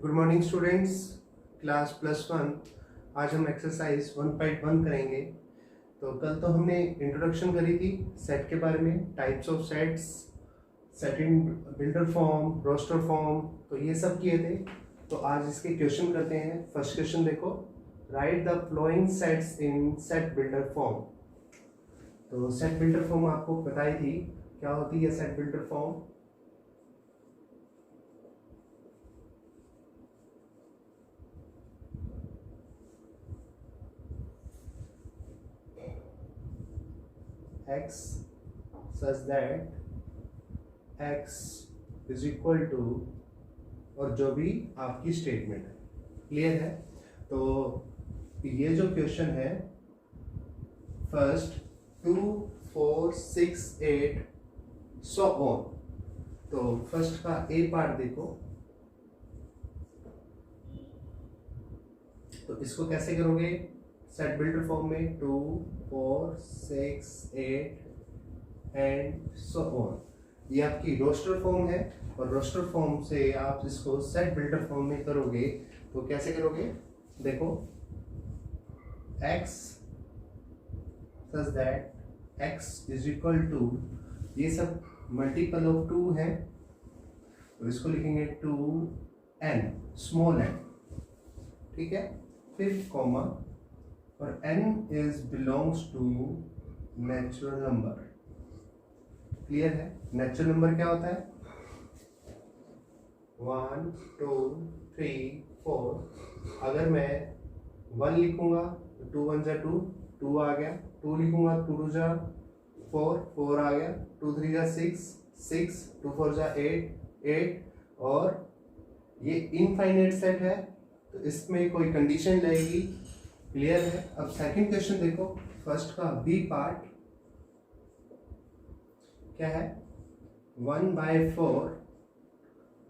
Good morning students, class +1। आज हम exercise 1.1 करेंगे। तो कल तो हमने इंट्रोडक्शन करी थी सेट के बारे में, types of sets, set in builder form, roster form, तो ये सब किए थे। तो आज इसके क्वेश्चन करते हैं। फर्स्ट क्वेश्चन देखो, right the following sets in set builder form. तो सेट बिल्डर फॉर्म आपको बताई थी क्या होती है set builder form. X such that X is equal to, और जो भी आपकी स्टेटमेंट है, क्लियर है। तो ये जो क्वेश्चन है फर्स्ट 2 4 6 8 सो ऑन। तो फर्स्ट का ए पार्ट देखो, तो इसको कैसे करोगे सेट बिल्डर फॉर्म में, 2 4 6 8 एंड सो ऑन। ये आपकी रोस्टर फॉर्म है, और रोस्टर फॉर्म से आप इसको सेट बिल्डर फॉर्म में करोगे तो कैसे करोगे, देखो x such that x is equal to, ये सब मल्टीपल ऑफ 2 है तो इसको लिखेंगे 2n स्मॉल n, ठीक है। फिर कॉमा, और n is belongs to natural number, clear है। नेचुरल नंबर क्या होता है, 1 2 3 4। अगर मैं 1 लिखूंगा तो 2 1 जा 2, 2 आ गया। 2 लिखूंगा 2 2 जा 4, 4 आ गया। 2 3 जा 6, 6 2 4 जा 8, 8। और ये इनफाइनाइट सेट है तो इसमें कोई कंडीशन लगेगी, क्लियर है। अब सेकंड क्वेश्चन देखो, फर्स्ट का बी पार्ट क्या है, 1/4,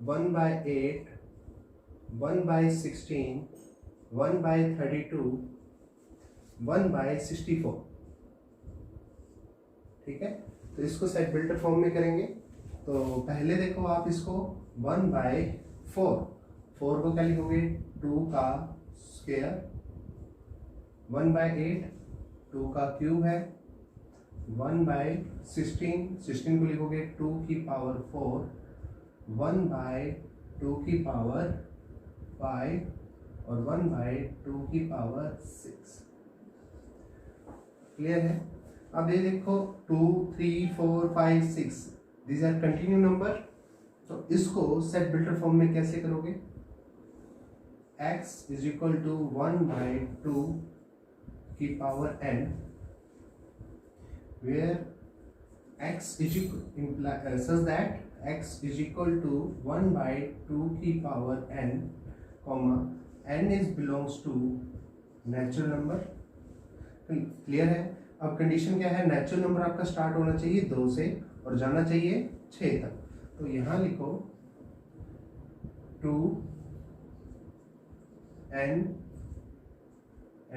1/8, 1/16, 1/32, 1/64, ठीक है। तो इसको सेट बिल्डर फॉर्म में करेंगे। तो पहले देखो आप इसको 1/4, 4 को क्या लिखोगे 2 का स्क्वायर, 1/8 2 का क्यूब है, 1/16, 16 को लिखोगे 2 की पावर 4, 1/2 की पावर 5 और 1/2 की पावर 6, क्लियर है। अब ये देखो 2 3 4 5 6 दीज आर कंटिन्यू नंबर। तो इसको सेट बिल्डर फॉर्म में कैसे करोगे, x इज इक्वल टू 1/2 की power n, where x is such that x is equal to 1/2 की power n, comma n is belongs to natural number, clear है। अब condition क्या है, नेचुरल नंबर आपका स्टार्ट होना चाहिए 2 से और जाना चाहिए 6 तक। तो यहां लिखो 2 n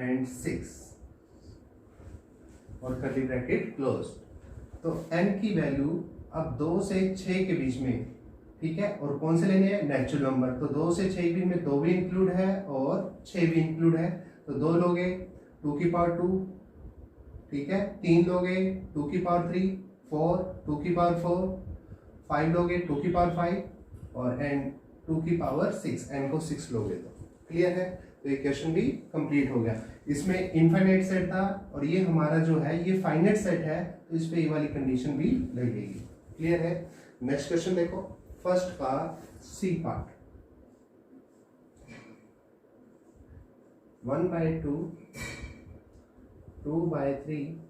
and 6 और कर्ली ब्रैकेट क्लोज। तो n की वैल्यू अब 2 से 6 के बीच में, ठीक है। और कौन से लेने हैं, नेचुरल नंबर। तो 2 से 6 के बीच में 2 भी इंक्लूड है और 6 भी इंक्लूड है। तो 2 लोगे 2 की पावर 2, ठीक है। 3 लोगे 2 की पावर 3, 4 2 की पावर 4, 5 लोगे 2 की पावर 5 और एंड 2 की पावर 6, n को 6 लोगे तो क्लियर है। तो ये क्वेश्चन भी कंप्लीट हो गया। इसमें इनफाइनाइट सेट था और ये हमारा जो है ये फाइनाइट सेट है, तो इस पे ये वाली कंडीशन भी लगेगी, क्लियर है। नेक्स्ट क्वेश्चन देखो, फर्स्ट का सी पार्ट, 1/2, 2/3,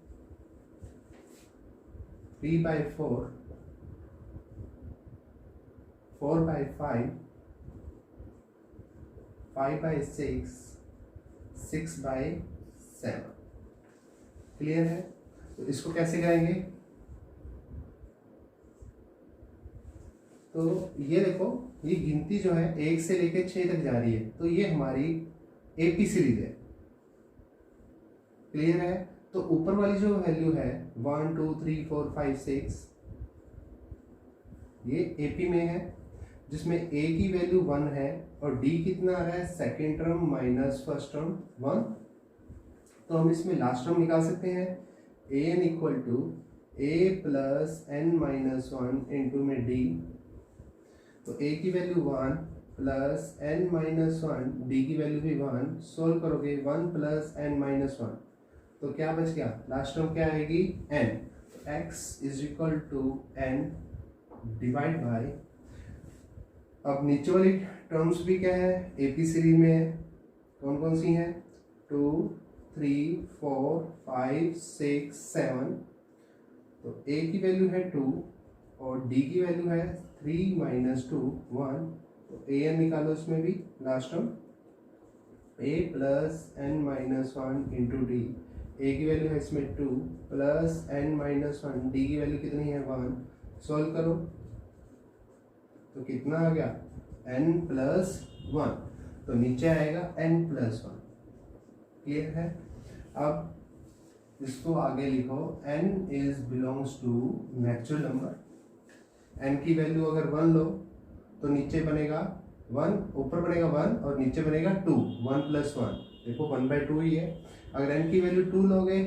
3/4, 4/5, 5/6, 6/7, क्लियर है। तो इसको कैसे करेंगे, तो ये देखो ये गिनती जो है 1 से लेके 6 तक जा रही है, तो ये हमारी एपी सीरीज है, क्लियर है। तो ऊपर वाली जो वैल्यू है 1 2 3 4 5 6 ये एपी में है, जिसमें ए की वैल्यू 1 है और डी कितना आ रहा है, second term minus first term 1। तो हम इसमें लास्ट टर्म निकाल सकते हैं, A N equal to A plus N minus 1 into में डी। तो ए की value 1 plus N minus 1, D की वैल्यू भी 1। सोल्व करोगे 1 प्लस एन माइनस 1, तो क्या बच गया, लास्ट टर्म क्या आएगी, एन। तो X is equal to N divide by, अब नीचे वाली टर्म्स भी क्या है, एपी सीरीज में कौन कौन सी हैं, 2 3 4 5 6 7। तो ए की वैल्यू है 2 और डी की वैल्यू है 3 माइनस 2 1। तो ए एन निकालो इसमें भी, last term A plus N minus 1 into D. A की वैल्यू है इसमें 2 प्लस एन माइनस 1, डी की वैल्यू कितनी है 1। सॉल्व करो तो कितना आ गया, n प्लस 1। तो नीचे आएगा n प्लस 1। क्लियर है। अब इसको आगे लिखो, n is belongs to natural number. n की वैल्यू अगर 1 लो तो नीचे बनेगा 1, ऊपर बनेगा 1 और नीचे बनेगा 2। 1 प्लस 1 देखो 1/2 ही है। अगर n की वैल्यू 2 लोगे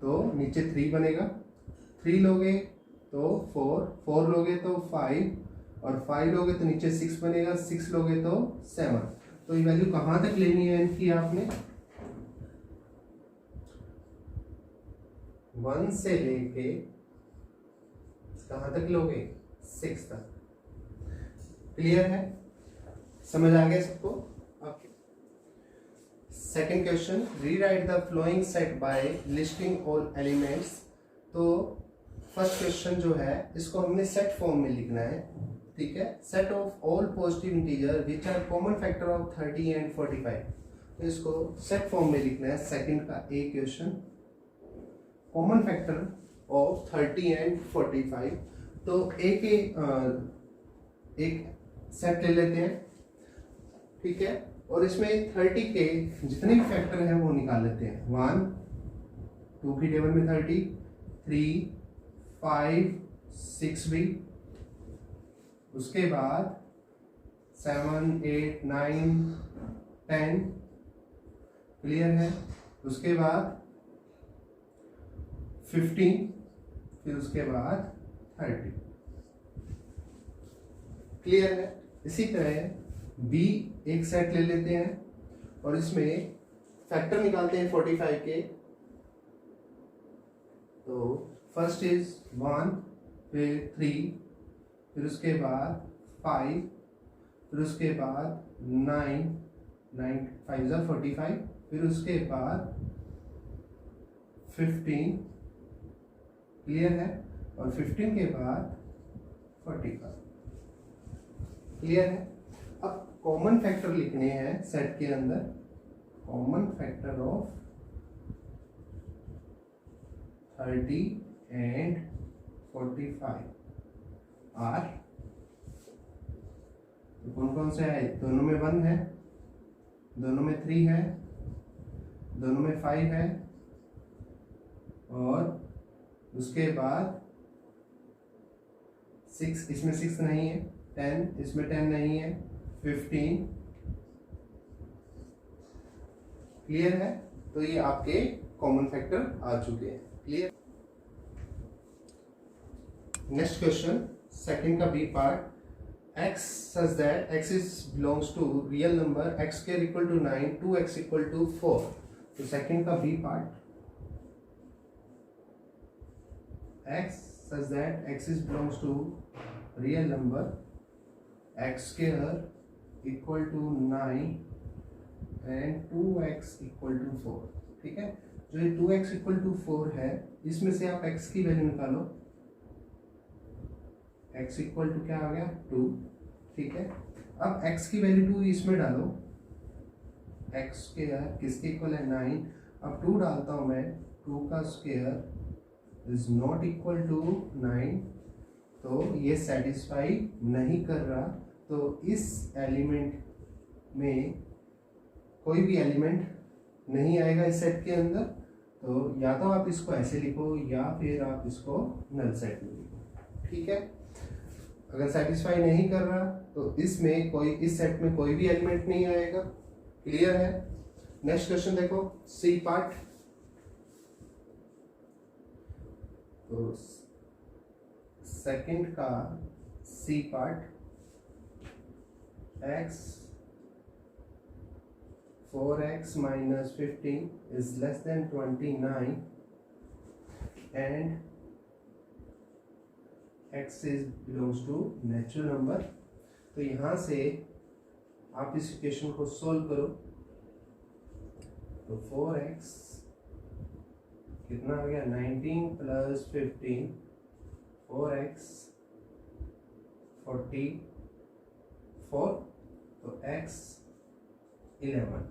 तो नीचे 3 बनेगा, 3 लोगे तो 4 लोगे तो 5 और 5 लोगे तो नीचे 6 बनेगा, 6 लोगे तो 7। तो ये वैल्यू कहां तक लेनी है इनकी, आपने 1 से लेके कहां तक लोगे, 6 तक। क्लियर है, समझ आ गया सबको। Okay, second question, rewrite the following set by listing all elements. तो फर्स्ट क्वेश्चन जो है इसको हमने सेट फॉर्म में लिखना है, ठीक है। Set of all positive integer which are common factor of 30 and 45। तो इसको सेट फॉर्म में लिखना है। सेकंड का A question, common factor of 30 and 45। तो ए के एक सेट ले लेते हैं, ठीक है, और इसमें 30 के जितने भी फैक्टर हैं वो निकाल लेते हैं। 1 2 की टेबल में 30, 3 5 6 भी, उसके बाद 7 8 9 10। क्लियर है। उसके बाद 15, फिर उसके बाद 30। क्लियर है। इसी तरह बी एक सेट ले लेते हैं और इसमें फैक्टर निकालते हैं 45 के। तो फर्स्ट इज 1, फिर 3, फिर उसके बाद 5, फिर उसके बाद 9 5 = 45, फिर उसके बाद 15। क्लियर है। और 15 के बाद 45। क्लियर है। अब कॉमन फैक्टर लिखने हैं सेट के अंदर। Common factor of 30 and 45 are, तो कौन कौन से है, दोनों में 1 है, दोनों में 3 है, दोनों में 5 है, और उसके बाद 6, इसमें 6 नहीं है, 10, इसमें 10 नहीं है, 15। क्लियर है। तो ये आपके कॉमन फैक्टर आ चुके हैं। क्लियर। नेक्स्ट क्वेश्चन, सेकंड का B part, x such that x is belongs to real number x square equal to 9, 2x equal to 4। तो सेकंड का B part, x such that x is belongs to real number x square equal to 9 and 2x equal to 4। ठीक है। जो ये 2x equal to 4 है, इसमें से आप x की वैल्यू निकालो। x इक्वल टू क्या आ गया, 2। ठीक है। अब x की वैल्यू 2 इसमें डालो। x स्क्वायर किसके इक्वल है, 9। अब 2 डालता हूं मैं, 2 का square is not equal to 9। तो ये सेटिस्फाई नहीं कर रहा। तो इस एलिमेंट में कोई भी एलिमेंट नहीं आएगा इस सेट के अंदर। तो या तो आप इसको ऐसे लिखो या फिर आप इसको नल सेट में लिखो। ठीक है। अगर सेटिस्फाई नहीं कर रहा तो इसमें कोई, इस सेट में कोई भी एलिमेंट नहीं आएगा। क्लियर है? नेक्स्ट क्वेश्चन देखो, सी पार्ट। तो सेकंड का C part, x 4x minus 15 is less than 29 and x is belongs to natural number. तो यहां से आप इस इक्वेशन को सोल्व करो। तो 4x कितना आ गया, 19 प्लस 15, 4x 44, तो x 11।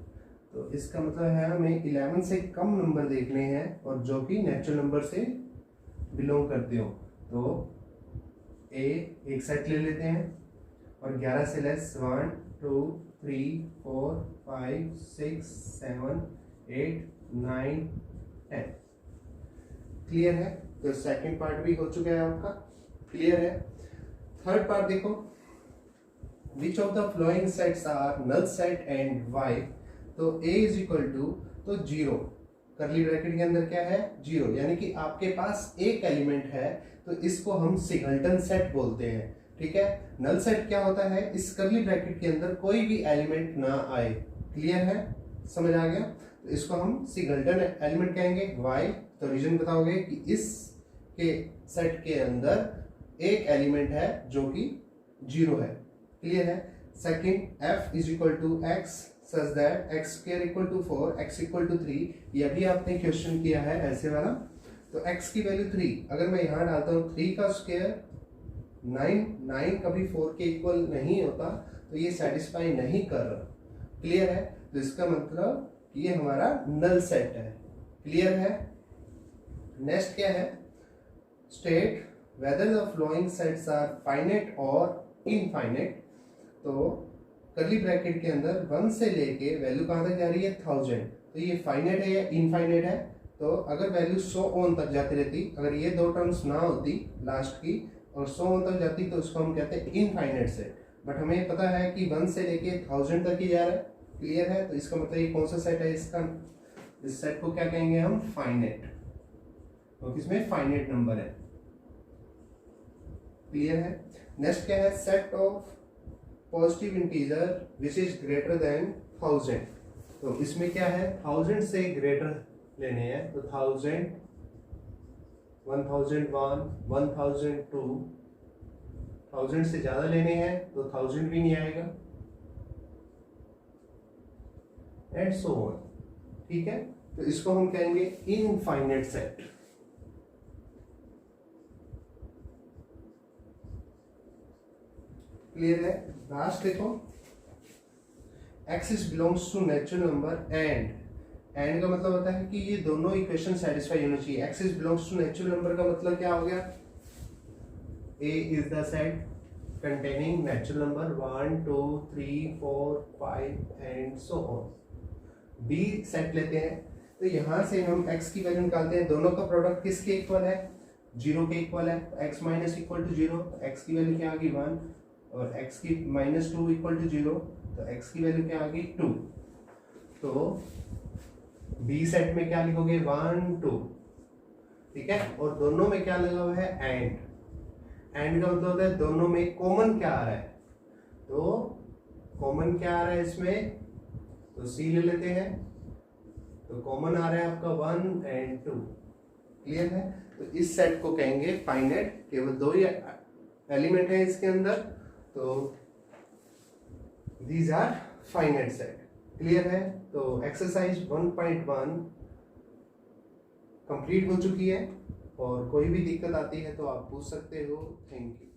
तो इसका मतलब है हमें 11 से कम नंबर देखने हैं और जो कि नेचुरल नंबर से बिलोंग करते हो। तो ए एक सेट ले लेते हैं और 11 से लेस 1 2 3 4 5 6 7 8 9 10। क्लियर है? तो सेकंड पार्ट भी हो चुका है आपका। क्लियर है? थर्ड पार्ट देखो, which of the following sets are null set and why. तो a इज इक्वल टू, तो 0 करली ब्रैकेट के अंदर क्या है, 0, यानी कि आपके पास एक एलिमेंट है तो इसको हम सिंगलटन सेट बोलते हैं। ठीक है? नल सेट क्या होता है, इस करली ब्रैकेट के अंदर कोई भी एलिमेंट ना आए। क्लियर है? समझ आ गया? तो इसको हम सिंगलटन एलिमेंट कहेंगे। वाई, तो रीजन बताओगे कि इस के सेट के अंदर एक एलिमेंट है जो कि 0 है। क्लियर है? Second, f is equal to x such that x square equal to 4, x equal to 3। यह भी आपने क्वेश्चन किया है ऐसे वाला। तो x की वैल्यू 3, अगर मैं यहाँ डालता हूँ 3 का स्क्वायर 9 कभी 4 के इक्वल नहीं होता, तो ये सेटिस्फाई नहीं कर रहा। क्लियर है? तो इसका मतलब ये हमारा नल सेट है। क्लियर है? नेक्स्ट क्या है, state whether the following sets are finite और इनफाइनाइट। तो करली ब्रैकेट के अंदर 1 से लेके वैल्यू कहाँ तक जा रही है, 1000। तो ये फाइनाइट है या इनफाइनाइट है? तो अगर वैल्यू 100 ओन तक जाती रहती, अगर ये दो टर्म्स ना होती लास्ट की और 100 ओन तक जाती, तो उसको हम कहते हैं इनफाइनाइट सेट। बट हमें पता है कि 1 से लेके 1000 तक ही जा रहा है। क्लियर है? तो इसका मतलब ये कौन सा सेट है, इसका इस सेट को क्या कहेंगे हम, फाइनाइट। तो किसमें फाइनाइट नंबर है। क्लियर है? नेक्स्ट क्या है, set of positive integer which is greater than 1000। तो इसमें क्या है, 1000 से ग्रेटर लेने हैं। तो 1000, 1001, 1002, 1000 से ज्यादा लेने हैं तो 1000 भी नहीं आएगा, एंड सो ऑन। ठीक है? तो इसको हम कहेंगे इनफाइनाइट सेट। क्लियर है? लास्ट देखो, x is belongs to natural number and का मतलब होता है कि ये दोनों इक्वेशन सेटिस्फाई होनी चाहिए। X belongs to natural number का मतलब क्या हो गया, A is the set containing natural number 1 2 3 4 5 and so on. B set लेते हैं, तो यहां से हम x की वैल्यू निकालते हैं। दोनों का प्रोडक्ट किसके इक्वल है, 0 के इक्वल है। x minus equal to 0, x की वैल्यू क्या आ गई 1, और x की माइनस 2 इक्वल टू 0, तो x की वैल्यू क्या आ गई 2। तो बी सेट में क्या लिखोगे, 1 2। ठीक है? और दोनों में क्या लगा हुआ है, एंड का मतलब होता है दोनों में कॉमन क्या आ रहा है। तो कॉमन क्या आ रहा है इसमें, तो सी ले लेते हैं। तो कॉमन आ रहा है आपका 1 एंड 2। क्लियर है? तो इस सेट को कहेंगे फाइनाइट, केवल 2 ही एलिमेंट है इसके अंदर, तो these are finite set. Clear है? तो एक्सरसाइज 1.1 कंप्लीट हो चुकी है, और कोई भी दिक्कत आती है तो आप पूछ सकते हो। Thank you.